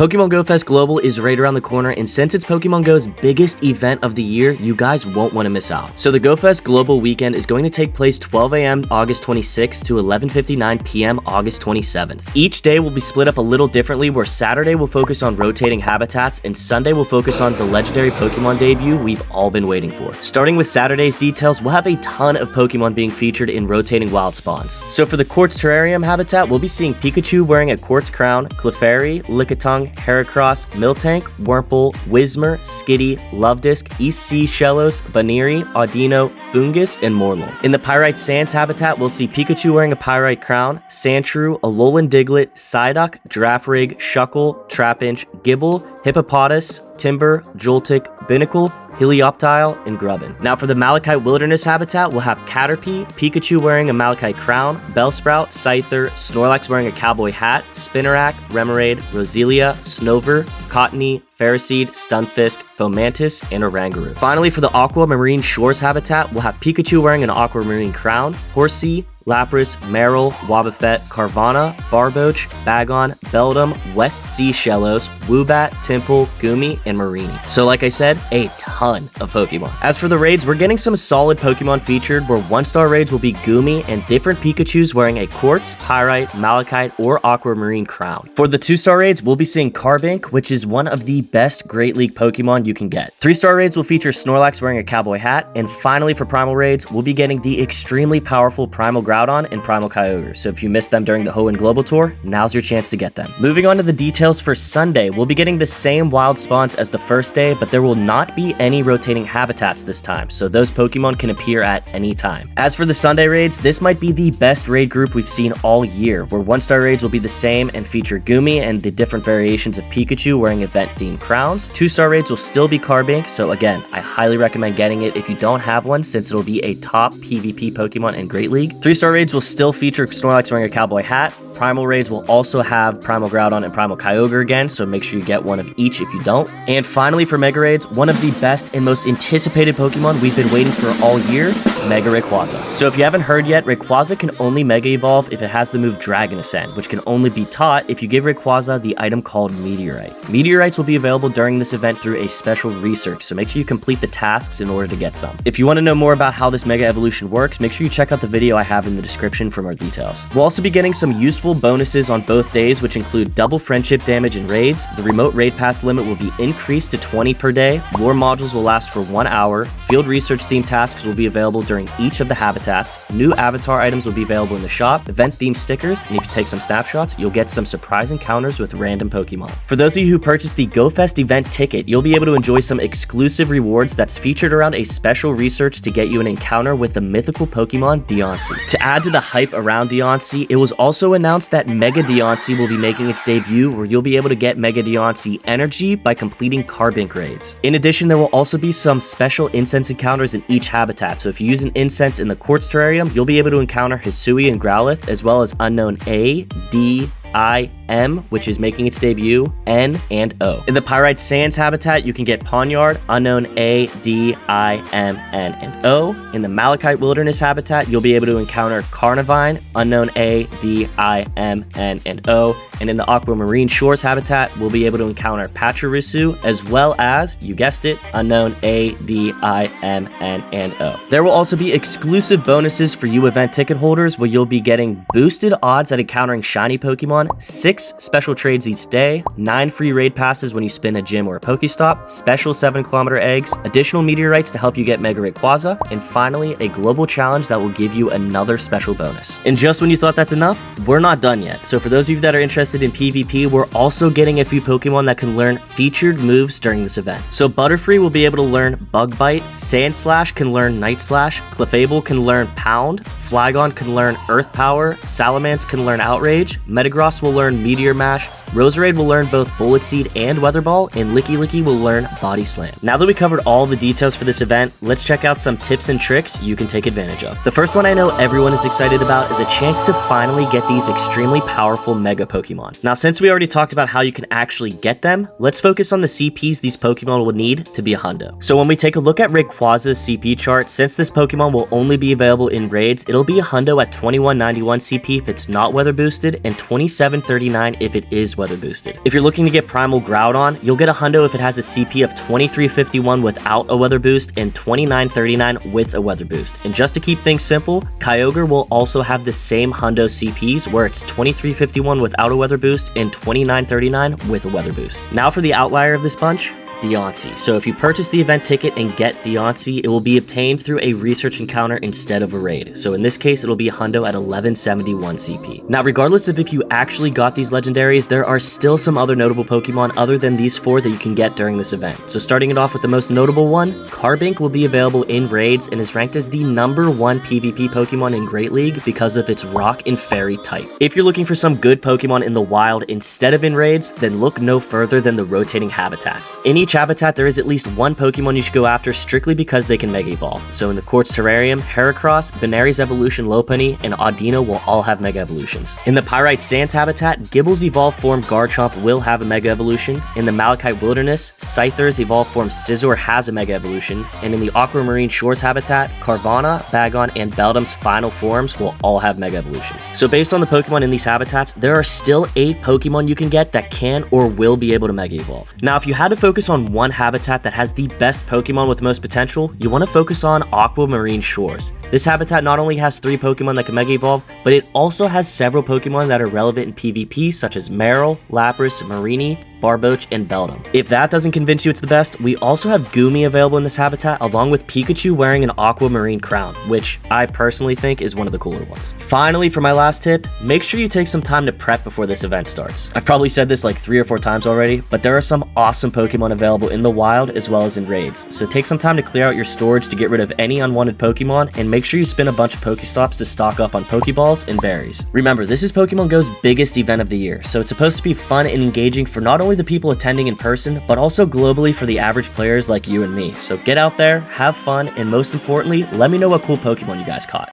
Pokemon Go Fest Global is right around the corner, and since it's Pokemon Go's biggest event of the year, you guys won't want to miss out. So the Go Fest Global weekend is going to take place 12 a.m. August 26th to 11:59 p.m. August 27th. Each day will be split up a little differently, where Saturday will focus on rotating habitats and Sunday will focus on the legendary Pokemon debut we've all been waiting for. Starting with Saturday's details, we'll have a ton of Pokemon being featured in rotating wild spawns. So for the Quartz Terrarium habitat, we'll be seeing Pikachu wearing a quartz crown, Clefairy, Lickitung, Heracross, Miltank, Wurmple, Whismur, Skitty, Lovedisc, East Sea Shellos, Baneri, Audino, Fungus, and Morlul. In the Pyrite Sands habitat, we'll see Pikachu wearing a Pyrite crown, Sandshrew, Alolan Diglett, Psyduck, Girafarig, Shuckle, Trapinch, Gibble, Hippopotas, Timber, Joltik, Binnacle, Helioptile, and Grubbin. Now for the Malachite Wilderness habitat, we'll have Caterpie, Pikachu wearing a Malachite crown, Bellsprout, Scyther, Snorlax wearing a cowboy hat, Spinarak, Remoraid, Roselia, Snover, Cottony, Ferroseed, Stunfisk, Fomantis, and Oranguru. Finally, for the Aquamarine Shores habitat, we'll have Pikachu wearing an Aquamarine crown, Horsea, Lapras, Marill, Wobbuffet, Carvana, Barboach, Bagon, Beldum, West Sea Shellos, Woobat, Timple, Goomy, and Marini. So like I said, a ton of Pokemon. As for the raids, we're getting some solid Pokemon featured, where 1-star raids will be Goomy and different Pikachus wearing a Quartz, Pyrite, Malachite, or Aquamarine crown. For the 2-star raids, we'll be seeing Carbink, which is one of the best Great League Pokemon you can get. 3-star raids will feature Snorlax wearing a cowboy hat, and finally for Primal raids, we'll be getting the extremely powerful Primal Groudon and Primal Kyogre, so if you missed them during the Hoenn Global Tour, now's your chance to get them. Moving on to the details for Sunday, we'll be getting the same wild spawns as the first day, but there will not be any rotating habitats this time, so those Pokemon can appear at any time. As for the Sunday raids, this might be the best raid group we've seen all year, where 1-star raids will be the same and feature Goomy and the different variations of Pikachu wearing event-themed crowns. 2-star raids will still be Carbink, so again, I highly recommend getting it if you don't have one, since it'll be a top PvP Pokemon in Great League. 3-star raids will still feature Snorlax wearing a cowboy hat. Primal raids will also have Primal Groudon and Primal Kyogre again, so make sure you get one of each if you don't. And finally for Mega raids, one of the best and most anticipated Pokemon we've been waiting for all year, Mega Rayquaza. So if you haven't heard yet, Rayquaza can only Mega Evolve if it has the move Dragon Ascent, which can only be taught if you give Rayquaza the item called Meteorite. Meteorites will be available during this event through a special research, so make sure you complete the tasks in order to get some. If you want to know more about how this Mega Evolution works, make sure you check out the video I have in the description for more details. We'll also be getting some useful bonuses on both days, which include double friendship damage in raids. The remote raid pass limit will be increased to 20 per day. Lore modules will last for 1 hour. Field research themed tasks will be available during each of the habitats. New avatar items will be available in the shop. Event themed stickers, and if you take some snapshots, you'll get some surprise encounters with random Pokemon. For those of you who purchased the Go Fest event ticket, you'll be able to enjoy some exclusive rewards that's featured around a special research to get you an encounter with the mythical Pokemon Deontay. To add to the hype around Deontay, it was also announced that Mega Deontay will be making its debut, where you'll be able to get Mega Deontay energy by completing Carbink raids. In addition, there will also be some special Incense Encounters in each habitat, so if you use an Incense in the Quartz Terrarium, you'll be able to encounter Hisui and Growlithe, as well as unknown A, D, I-M, which is making its debut, N, and O. In the Pyrite Sands habitat, you can get Pawniard, unknown A, D, I, M, N, and O. In the Malachite Wilderness habitat, you'll be able to encounter Carnivine, unknown A, D, I, M, N, and O. And in the Aquamarine Shores habitat, we'll be able to encounter Pachirisu, as well as, you guessed it, unknown A, D, I, M, N, and O. There will also be exclusive bonuses for you event ticket holders, where you'll be getting boosted odds at encountering shiny Pokemon, 6 special trades each day, 9 free raid passes when you spin a gym or a Pokestop, special 7-kilometer eggs, additional meteorites to help you get Mega Rayquaza, and finally, a global challenge that will give you another special bonus. And just when you thought that's enough, we're not done yet. So for those of you that are interested in PvP, we're also getting a few Pokemon that can learn featured moves during this event. So Butterfree will be able to learn Bug Bite, Sandslash can learn Night Slash, Clefable can learn Pound, Flygon can learn Earth Power, Salamence can learn Outrage, Metagross will learn Meteor Mash, Roserade will learn both Bullet Seed and Weather Ball, and Licky Licky will learn Body Slam. Now that we covered all the details for this event, let's check out some tips and tricks you can take advantage of. The first one I know everyone is excited about is a chance to finally get these extremely powerful Mega Pokemon. Now, since we already talked about how you can actually get them, let's focus on the CPs these Pokemon will need to be a hundo. So when we take a look at Rayquaza's CP chart, since this Pokemon will only be available in raids, it'll be a hundo at 2191 CP if it's not weather boosted, and 27 2739 if it is weather boosted. If you're looking to get Primal Groudon, you'll get a hundo if it has a CP of 2351 without a weather boost and 2939 with a weather boost. And just to keep things simple, Kyogre will also have the same hundo CPs where it's 2351 without a weather boost and 2939 with a weather boost. Now for the outlier of this bunch, Deontay. So if you purchase the event ticket and get Deontay, it will be obtained through a research encounter instead of a raid. So in this case, it'll be a hundo at 1171 CP. Now, regardless of if you actually got these legendaries, there are still some other notable Pokemon other than these 4 that you can get during this event. So starting it off with the most notable one, Carbink will be available in raids and is ranked as the #1 PvP Pokemon in Great League because of its rock and fairy type. If you're looking for some good Pokemon in the wild instead of in raids, then look no further than the rotating habitats. In each habitat, there is at least one Pokemon you should go after strictly because they can Mega Evolve. So in the Quartz Terrarium, Heracross, Benary's Evolution Lopunny, and Audino will all have Mega Evolutions. In the Pyrite Sands habitat, Gibble's evolved form Garchomp will have a Mega Evolution. In the Malachite Wilderness, Scyther's evolved form Scizor has a Mega Evolution. And in the Aquamarine Shores habitat, Carvana, Bagon, and Beldum's final forms will all have Mega Evolutions. So based on the Pokemon in these habitats, there are still 8 Pokemon you can get that can or will be able to Mega Evolve. Now, if you had to focus on one habitat that has the best Pokemon with most potential, you want to focus on Aquamarine Shores. This habitat not only has 3 Pokemon that can Mega Evolve, but it also has several Pokemon that are relevant in PvP such as Marill, Lapras, Mareanie, Barboach, and Beldum. If that doesn't convince you it's the best, we also have Goomy available in this habitat along with Pikachu wearing an aquamarine crown, which I personally think is one of the cooler ones. Finally, for my last tip, make sure you take some time to prep before this event starts. I've probably said this like 3 or 4 times already, but there are some awesome Pokemon available in the wild as well as in raids, so take some time to clear out your storage to get rid of any unwanted Pokemon, and make sure you spin a bunch of Pokestops to stock up on Pokeballs and berries. Remember, this is Pokemon Go's biggest event of the year, so it's supposed to be fun and engaging for not only the people attending in person, but also globally for the average players like you and me. So get out there, have fun, and most importantly, let me know what cool Pokemon you guys caught.